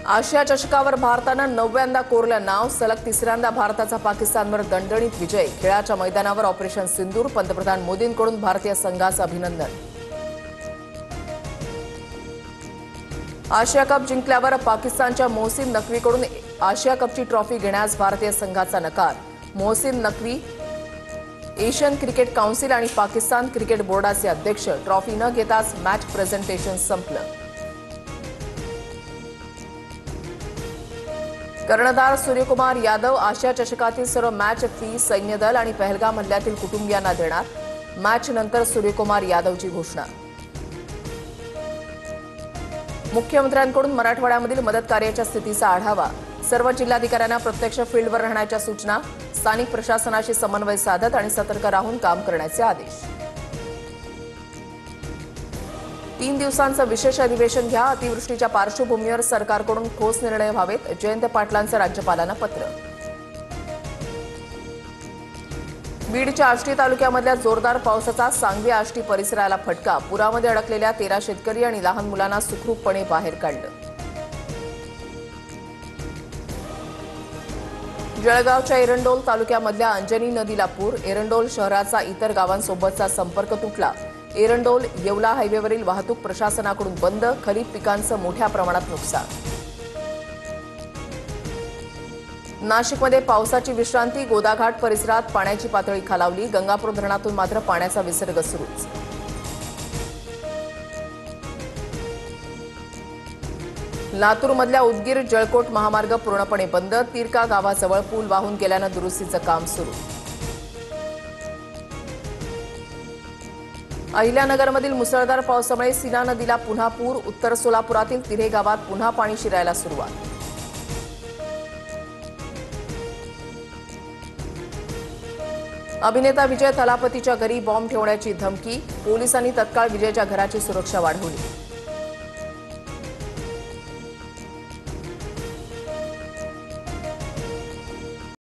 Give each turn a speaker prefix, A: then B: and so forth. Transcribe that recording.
A: आशिया चषकावर भारतानं 9व्यांदा कोरलं नाव. सलग तिसऱ्यांदा भारताचा पाकिस्तानवर दणदणीत विजय. खेळाच्या मैदानावर ऑपरेशन सिंदूर. पंतप्रधान मोदींकडून भारतीय संघाचं अभिनंदन. आशिया कप जिंकल्यावर पाकिस्तानच्या मोहसिन नकवीकडून आशिया कपची ट्रॉफी घेण्यास भारतीय संघाचा नकार. Mohsin Naqvi Asian cricket council आणि पाकिस्तान क्रिकेट बोर्डाचे अध्यक्ष. ट्रॉफी न घेताच मॅच प्रेझेंटेशन संपलं. कर्णधार सूर्यकुमार यादव आशिया चषकातील सर्व मॅच फी सैन्य दल आणि पहलगाम हल्ल्यातील कुटुंबियांना देणार. मॅच नंतर सूर्यकुमार यादवची घोषणा. मुख्यमंत्र्यांकडून मराठवाड्यामधील मदत कार्याच्या स्थितीचा आढावा. सर्व जिल्हाधिकाऱ्यांना प्रत्यक्ष फील्डवर राहण्याच्या सूचना. स्थानिक प्रशासनाशी समन्वय साधत आणि सतर्क राहून काम करण्याचे आदेश. 3 दिवसांचं विशेष अधिवेशन घ्या. अतिवृष्टीच्या पार्श्वभूमीवर सरकारकडून ठोस निर्णय व्हावेत. जयंत पाटलांचं राज्यपालांना पत्र. बीडच्या आष्टी तालुक्यामधल्या जोरदार पावसाचा सांगवी आष्टी परिसराला फटका. पुरामध्ये अडकलेल्या 13 शेतकरी आणि लहान मुलांना सुखरूपपणे बाहेर काढलं. जळगावच्या एरंडोल तालुक्यामधल्या अंजनी नदीला पूर. एरंडोल शहराचा इतर गावांसोबतचा संपर्क तुटला. एरंडोल येवला हायवेवरील वाहतूक प्रशासनाकडून बंद. खरीप पिकांचं मोठ्या प्रमाणात नुकसान. नाशिकमध्ये पावसाची विश्रांती. गोदाघाट परिसरात पाण्याची पातळी खालावली. गंगापूर धरणातून मात्र पाण्याचा विसर्ग सुरूच. लातूरमधल्या उदगीर जळकोट महामार्ग पूर्णपणे बंद. तिरका गावाजवळ पूल वाहून गेल्यानं दुरुस्तीचं काम सुरू. अहिल्यानगरमधील मुसळधार पावसामुळे सीना नदीला पुन्हा पूर. उत्तर सोलापुरातील तिऱ्हे गावात पुन्हा पाणी शिरायला सुरुवात. अभिनेता विजय थलापतीच्या घरी बॉम्ब ठेवण्याची धमकी. पोलिसांनी तत्काळ विजयच्या घराची सुरक्षा वाढवली.